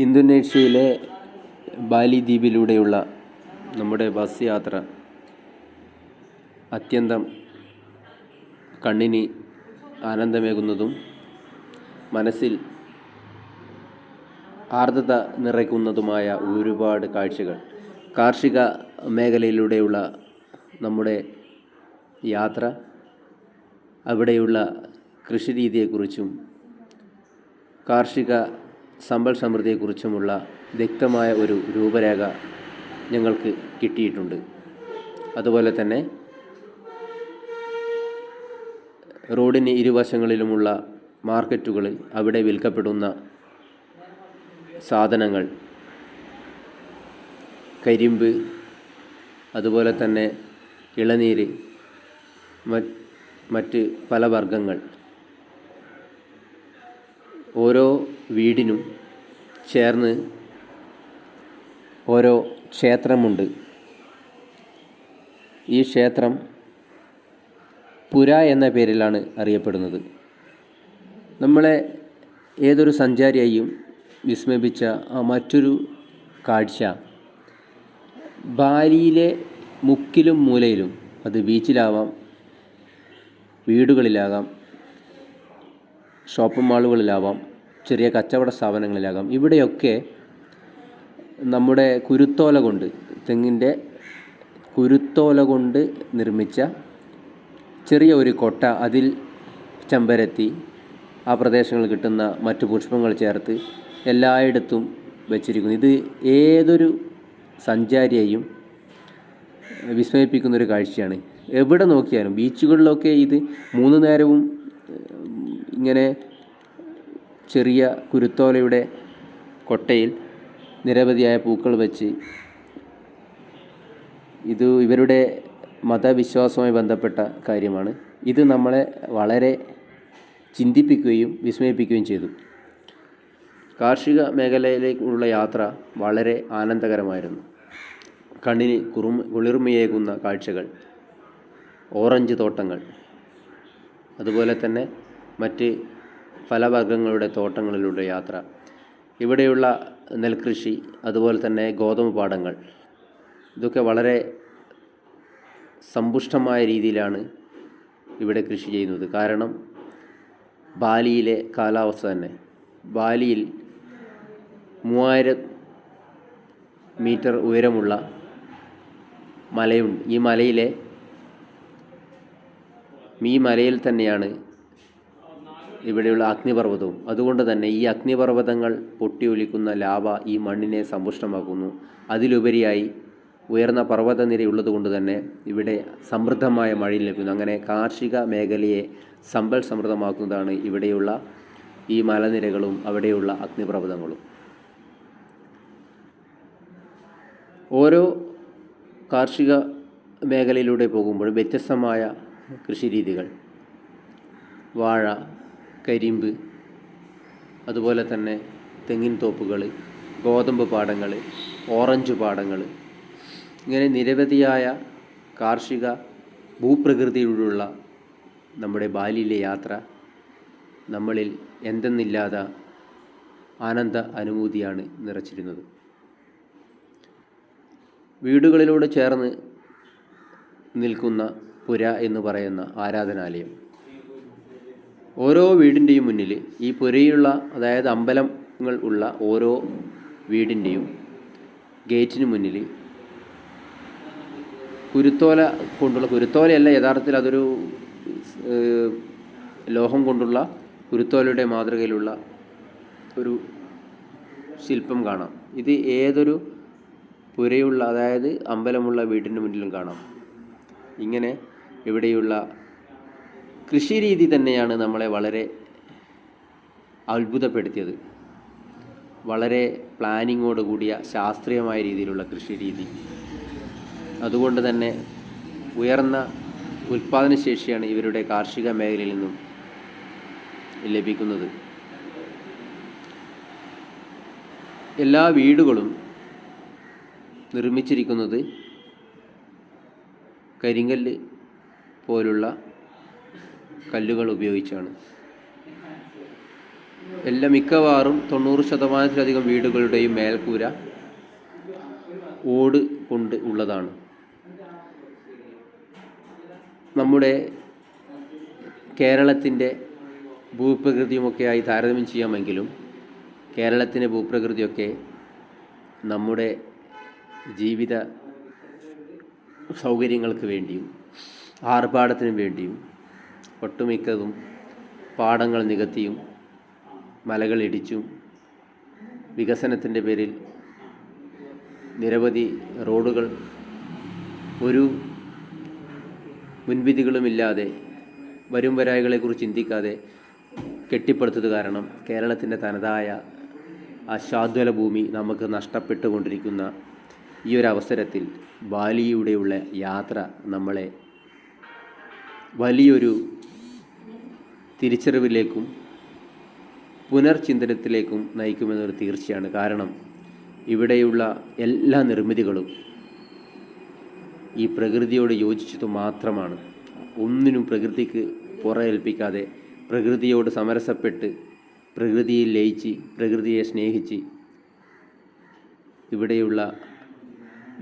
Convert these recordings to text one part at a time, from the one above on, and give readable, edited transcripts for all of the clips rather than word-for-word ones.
ഇന്തോനേഷ്യയിലെ ബാലി ദ്വീപിലൂടെയുള്ള നമ്മുടെ ബസ് യാത്ര അത്യന്തം കണ്ണിന് ആനന്ദമേകുന്നതും മനസ്സിൽ ആർദ്രത നിറയ്ക്കുന്നതുമായ ഒരുപാട് കാഴ്ചകൾ. കാർഷിക മേഖലയിലൂടെയുള്ള നമ്മുടെ യാത്ര അവിടെയുള്ള കൃഷിരീതിയെക്കുറിച്ചും കാർഷിക സമ്പൽ സമൃദ്ധിയെക്കുറിച്ചുമുള്ള വ്യക്തമായ ഒരു രൂപരേഖ ഞങ്ങൾക്ക് കിട്ടിയിട്ടുണ്ട്. അതുപോലെ തന്നെ റോഡിന് ഇരുവശങ്ങളിലുമുള്ള മാർക്കറ്റുകളിൽ അവിടെ വിൽക്കപ്പെടുന്ന സാധനങ്ങൾ, കരിമ്പ്, അതുപോലെ തന്നെ ഇളനീര്, മറ്റ് ഫലവർഗ്ഗങ്ങൾ, ഓരോ വീടിനും ചേർന്ന് ഓരോ ക്ഷേത്രമുണ്ട്. ഈ ക്ഷേത്രം പുര എന്ന പേരിലാണ് അറിയപ്പെടുന്നത്. നമ്മളെ ഏതൊരു സഞ്ചാരിയെയും വിസ്മയിപ്പിച്ച മറ്റൊരു കാഴ്ച, ബാലിയിലെ മുക്കിലും മൂലയിലും, അത് ബീച്ചിലാവാം, വീടുകളിലാകാം, ഷോപ്പിംഗ് മാളുകളിലാവാം, ചെറിയ കച്ചവട സ്ഥാപനങ്ങളിലാകാം, ഇവിടെയൊക്കെ നമ്മുടെ കുരുത്തോല കൊണ്ട്, തെങ്ങിൻ്റെ കുരുത്തോല കൊണ്ട് നിർമ്മിച്ച ചെറിയ ഒരു കൊട്ട, അതിൽ ചെമ്പരത്തി, ആ പ്രദേശങ്ങളിൽ കിട്ടുന്ന മറ്റു പുഷ്പങ്ങൾ ചേർത്ത് എല്ലായിടത്തും വച്ചിരിക്കുന്നു. ഇത് ഏതൊരു സഞ്ചാരിയെയും വിസ്മയിപ്പിക്കുന്നൊരു കാഴ്ചയാണ്. എവിടെ നോക്കിയാലും ബീച്ചുകളിലൊക്കെ ഇത് 3 നേരവും ഇങ്ങനെ ചെറിയ കുരുത്തോലയുടെ കൊട്ടയിൽ നിരവധിയായ പൂക്കൾ വെച്ച്, ഇത് ഇവരുടെ മതവിശ്വാസവുമായി ബന്ധപ്പെട്ട കാര്യമാണ്. ഇത് നമ്മളെ വളരെ ചിന്തിപ്പിക്കുകയും വിസ്മയിപ്പിക്കുകയും ചെയ്തു. കാർഷിക മേഖലയിലേക്കുള്ള യാത്ര വളരെ ആനന്ദകരമായിരുന്നു. കണ്ണിന് കുളിർമയേകുന്ന കാഴ്ചകൾ, ഓറഞ്ച് തോട്ടങ്ങൾ, അതുപോലെ തന്നെ മറ്റ് ഫലവർഗ്ഗങ്ങളുടെ തോട്ടങ്ങളിലൂടെ യാത്ര, ഇവിടെയുള്ള നെൽകൃഷി, അതുപോലെ തന്നെ ഗോതമ്പ് പാടങ്ങൾ, ഇതൊക്കെ വളരെ സമ്പുഷ്ടമായ രീതിയിലാണ് ഇവിടെ കൃഷി ചെയ്യുന്നത്. കാരണം ബാലിയിലെ കാലാവസ്ഥ തന്നെ. ബാലിയിൽ 3000 മീറ്റർ ഉയരമുള്ള മലയുണ്ട്. ഈ മലയിൽ തന്നെയാണ് ഇവിടെയുള്ള അഗ്നിപർവ്വതവും. അതുകൊണ്ട് തന്നെ ഈ അഗ്നിപർവ്വതങ്ങൾ പൊട്ടിയൊലിക്കുന്ന ലാവ ഈ മണ്ണിനെ സമ്പുഷ്ടമാക്കുന്നു. അതിലുപരിയായി ഉയർന്ന പർവ്വതനിരയുള്ളത് കൊണ്ട് തന്നെ ഇവിടെ സമൃദ്ധമായ മഴ ലഭിക്കുന്നു. അങ്ങനെ കാർഷിക മേഖലയെ സമ്പൽ സമൃദ്ധമാക്കുന്നതാണ് ഇവിടെയുള്ള ഈ മലനിരകളും അവിടെയുള്ള അഗ്നിപർവ്വതങ്ങളും. ഓരോ കാർഷിക മേഖലയിലൂടെ പോകുമ്പോൾ വ്യത്യസ്തമായ കൃഷിരീതികൾ, വാഴ, കരിമ്പ്, അതുപോലെ തന്നെ തെങ്ങിൻ തോപ്പുകൾ, ഗോതമ്പ് പാടങ്ങൾ, ഓറഞ്ച് പാടങ്ങൾ, ഇങ്ങനെ നിരവധിയായ കാർഷിക ഭൂപ്രകൃതിയിലുള്ള നമ്മുടെ ബാലിയിലെ യാത്ര നമ്മളിൽ എന്തെന്നില്ലാത്ത ആനന്ദ അനുഭൂതിയാണ് നിറച്ചിരുന്നത്. വീടുകളിലൂടെ ചേർന്ന് നിൽക്കുന്ന പുര എന്ന് പറയുന്ന ആരാധനാലയം, ഓരോ വീടിൻ്റെയും മുന്നിൽ ഈ പുരയുള്ള, അതായത് അമ്പലങ്ങൾ ഉള്ള ഓരോ വീടിൻ്റെയും ഗേറ്റിന് മുന്നിൽ കുരുത്തോലയല്ല, യഥാർത്ഥത്തിൽ അതൊരു ലോഹം കൊണ്ടുള്ള കുരുത്തോലയുടെ മാതൃകയിലുള്ള ഒരു ശില്പം കാണാം. ഇത് ഏതൊരു പുരയുള്ള, അതായത് അമ്പലമുള്ള വീടിൻ്റെ മുന്നിലും കാണാം. ഇങ്ങനെ ഇവിടെയുള്ള കൃഷിരീതി തന്നെയാണ് നമ്മളെ വളരെ അത്ഭുതപ്പെടുത്തിയത്. വളരെ പ്ലാനിങ്ങോട് കൂടിയ ശാസ്ത്രീയമായ രീതിയിലുള്ള കൃഷിരീതി. അതുകൊണ്ട് തന്നെ ഉയർന്ന ഉൽപ്പാദനശേഷിയാണ് ഇവരുടെ കാർഷിക മേഖലയിൽ നിന്നും ലഭിക്കുന്നത്. എല്ലാ വീടുകളും നിർമ്മിച്ചിരിക്കുന്നത് കരിങ്കല്ല് പോലുള്ള കല്ലുകൾ ഉപയോഗിച്ചാണ്. മിക്കവാറും 90% വീടുകളുടെയും മേൽക്കൂര ഓട് കൊണ്ട് ഉള്ളതാണ്. നമ്മുടെ കേരളത്തിൻ്റെ ഭൂപ്രകൃതിയുമൊക്കെയായി താരതമ്യം ചെയ്യാമെങ്കിലും കേരളത്തിൻ്റെ ഭൂപ്രകൃതിയൊക്കെ നമ്മുടെ ജീവിത സൗകര്യങ്ങൾക്ക് വേണ്ടിയും ആർഭാടത്തിനു വേണ്ടിയും ഒട്ടുമിക്കതും പാടങ്ങൾ നികത്തിയും മലകൾ ഇടിച്ചും വികസനത്തിൻ്റെ പേരിൽ നിരവധി റോഡുകൾ ഒരു മുൻവിധികളുമില്ലാതെ വരും വരായികളെക്കുറിച്ച് ചിന്തിക്കാതെ കെട്ടിപ്പടുത്തത് കാരണം കേരളത്തിൻ്റെ തനതായ ആ ശാദ്വല ഭൂമി നമുക്ക് നഷ്ടപ്പെട്ടുകൊണ്ടിരിക്കുന്ന ഈ ഒരു അവസരത്തിൽ ബാലിയിലൂടെയുള്ള യാത്ര നമ്മളെ വലിയൊരു തിരിച്ചറിവിലേക്കും പുനർചിന്തനത്തിലേക്കും നയിക്കുമെന്നൊരു തീർച്ചയാണ്. കാരണം ഇവിടെയുള്ള എല്ലാ നിർമ്മിതികളും ഈ പ്രകൃതിയോട് യോജിച്ചത് മാത്രമാണ്. ഒന്നിനും പ്രകൃതിക്ക് പുറമേൽപ്പിക്കാതെ പ്രകൃതിയോട് സമരസപ്പെട്ട് പ്രകൃതിയിൽ ലയിച്ച് പ്രകൃതിയെ സ്നേഹിച്ച് ഇവിടെയുള്ള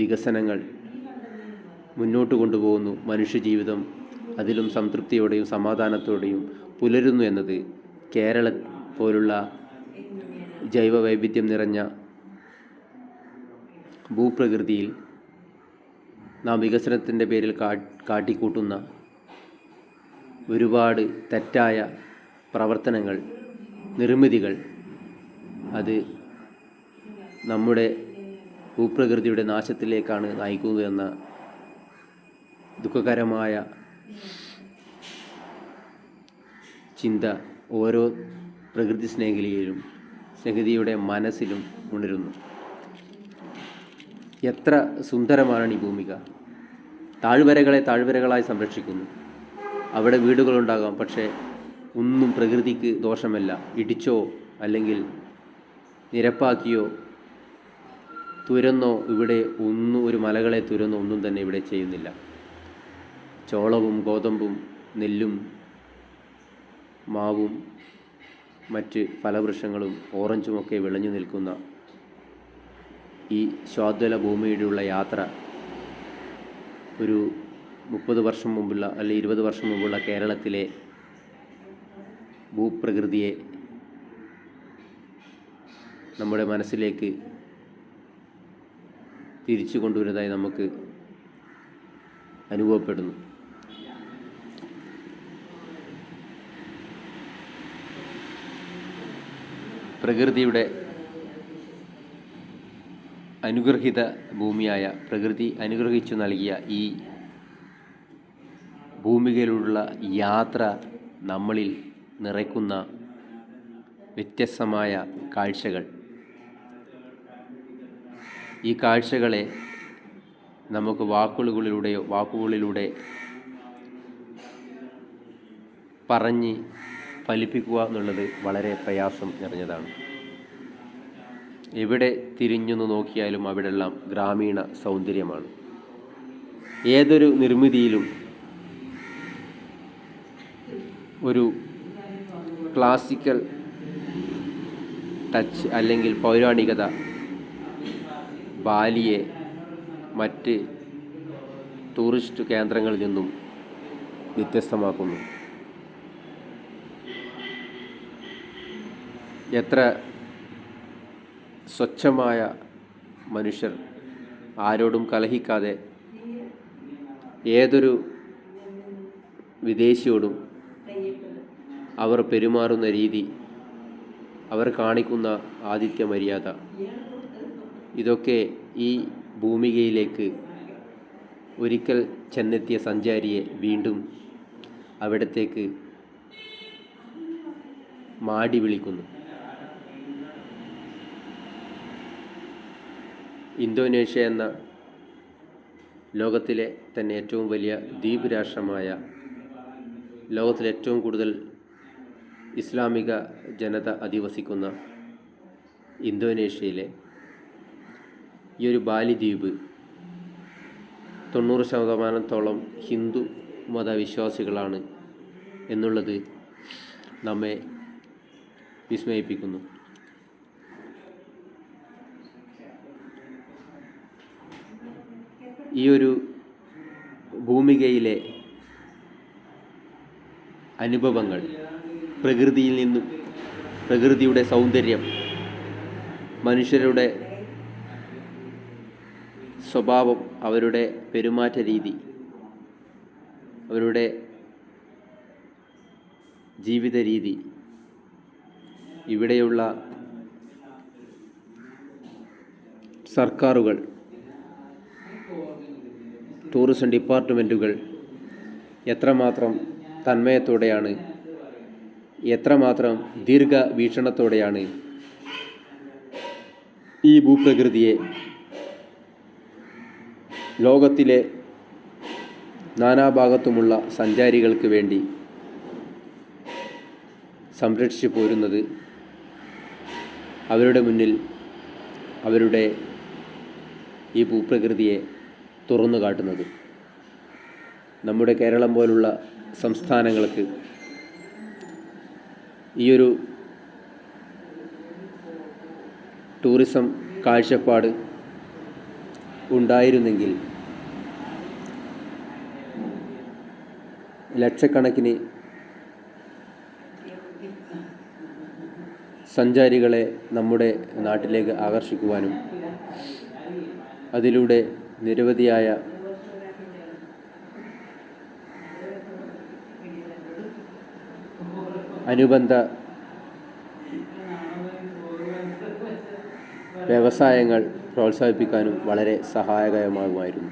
വികസനങ്ങൾ മുന്നോട്ട് കൊണ്ടുപോകുന്നു. മനുഷ്യജീവിതം അതിലും സംതൃപ്തിയോടെയും സമാധാനത്തോടെയും പുലരുന്നു എന്നത് കേരളം പോലുള്ള ജൈവ വൈവിധ്യം നിറഞ്ഞ ഭൂപ്രകൃതിയിൽ നാം വികസനത്തിൻ്റെ പേരിൽ കാട്ടിക്കൂട്ടുന്ന ഒരുപാട് തെറ്റായ പ്രവർത്തനങ്ങൾ, നിർമ്മിതികൾ അത് നമ്മുടെ ഭൂപ്രകൃതിയുടെ നാശത്തിലേക്കാണ് നയിക്കുന്നത് എന്ന ദുഃഖകരമായ ചിന്ത ഓരോ പ്രകൃതി സ്നേഹിതയുടെ മനസ്സിലും ഉണരുന്നു. എത്ര സുന്ദരമാണ് ഈ ഭൂമിക. താഴ്വരകളെ താഴ്വരകളായി സംരക്ഷിക്കുന്നു. അവിടെ വീടുകളുണ്ടാകാം, പക്ഷേ ഒന്നും പ്രകൃതിക്ക് ദോഷമല്ല. ഇടിച്ചോ അല്ലെങ്കിൽ നിരപ്പാക്കിയോ തുരന്നോ ഇവിടെ ഒരു മലകളെ തുരന്നോ ഒന്നും തന്നെ ഇവിടെ ചെയ്യുന്നില്ല. ചോളവും ഗോതമ്പും നെല്ലും മാവും മറ്റ് ഫലവൃക്ഷങ്ങളും ഓറഞ്ചുമൊക്കെ വിളഞ്ഞു നിൽക്കുന്ന ഈ ശാദ്വല ഭൂമിയിലുള്ള യാത്ര ഒരു 30 വർഷം മുമ്പുള്ള അല്ലെങ്കിൽ 20 വർഷം മുമ്പുള്ള കേരളത്തിലെ ഭൂപ്രകൃതിയെ നമ്മുടെ മനസ്സിലേക്ക് തിരിച്ചു കൊണ്ടുവരുന്നതായി നമുക്ക് അനുഭവപ്പെടുന്നു. പ്രകൃതിയുടെ അനുഗ്രഹീത ഭൂമിയായ പ്രകൃതി അനുഗ്രഹിച്ചു നൽകിയ ഈ ഭൂമികയിലുള്ള യാത്ര നമ്മളിൽ നിറയ്ക്കുന്ന വ്യത്യസ്തമായ കാഴ്ചകൾ, ഈ കാഴ്ചകളെ നമുക്ക് വാക്കുകളിലൂടെ പറഞ്ഞ് ഫലിപ്പിക്കുക എന്നുള്ളത് വളരെ പ്രയാസം നിറഞ്ഞതാണ്. എവിടെ തിരിഞ്ഞു നോക്കിയാലും അവിടെല്ലാം ഗ്രാമീണ സൗന്ദര്യമാണ്. ഏതൊരു നിർമ്മിതിയിലും ഒരു ക്ലാസിക്കൽ ടച്ച് അല്ലെങ്കിൽ പൗരാണികത ബാലിയെ മറ്റ് ടൂറിസ്റ്റ് കേന്ദ്രങ്ങളിൽ നിന്നും വ്യത്യസ്തമാക്കുന്നു. എത്ര സ്വച്ഛമായ മനുഷ്യർ, ആരോടും കലഹിക്കാതെ ഏതൊരു വിദേശിയോടും അവർ പെരുമാറുന്ന രീതി, അവർ കാണിക്കുന്ന ആതിഥ്യ മര്യാദ, ഇതൊക്കെ ഈ ഭൂമികയിലേക്ക് ഒരിക്കൽ ചെന്നെത്തിയ സഞ്ചാരിയെ വീണ്ടും അവിടത്തേക്ക് മാടി വിളിക്കുന്നു. ഇന്തോനേഷ്യ എന്ന ലോകത്തിലെ തന്നെ ഏറ്റവും വലിയ ദ്വീപ് രാഷ്ട്രമായ, ലോകത്തിലെ ഏറ്റവും കൂടുതൽ ഇസ്ലാമിക ജനത അധിവസിക്കുന്ന ഇന്തോനേഷ്യയിലെ ഈ ഒരു ബാലി ദ്വീപ് 90% ഹിന്ദു മതവിശ്വാസികളാണ് എന്നുള്ളത് നമ്മെ വിസ്മയിപ്പിക്കുന്നു. ഈ ഒരു ഭൂമികയിലെ അനുഭവങ്ങൾ, പ്രകൃതിയിൽ നിന്നും, പ്രകൃതിയുടെ സൗന്ദര്യം, മനുഷ്യരുടെ സ്വഭാവം, അവരുടെ പെരുമാറ്റ രീതി, അവരുടെ ജീവിത രീതി, ഇവിടെയുള്ള സർക്കാരുകൾ, ടൂറിസം ഡിപ്പാർട്ട്മെൻറ്റുകൾ എത്രമാത്രം തന്മയത്തോടെയാണ്, എത്രമാത്രം ദീർഘവീക്ഷണത്തോടെയാണ് ഈ ഭൂപ്രകൃതിയെ ലോകത്തിലെ നാനാഭാഗത്തുമുള്ള സഞ്ചാരികൾക്ക് വേണ്ടി സംരക്ഷിച്ചു പോരുന്നത്. അവരുടെ മുന്നിൽ അവരുടെ ഈ ഭൂപ്രകൃതിയെ തുറന്നു കാട്ടുന്നത്. നമ്മുടെ കേരളം പോലുള്ള സംസ്ഥാനങ്ങൾക്ക് ഈയൊരു ടൂറിസം കാഴ്ചപ്പാട് ഉണ്ടായിരുന്നെങ്കിൽ ലക്ഷക്കണക്കിന് സഞ്ചാരികളെ നമ്മുടെ നാട്ടിലേക്ക് ആകർഷിക്കുവാനും അതിലൂടെ നിരവധിയായ അനുബന്ധ വ്യവസായങ്ങൾ പ്രോത്സാഹിപ്പിക്കാനും വളരെ സഹായകരമാകുമായിരുന്നു.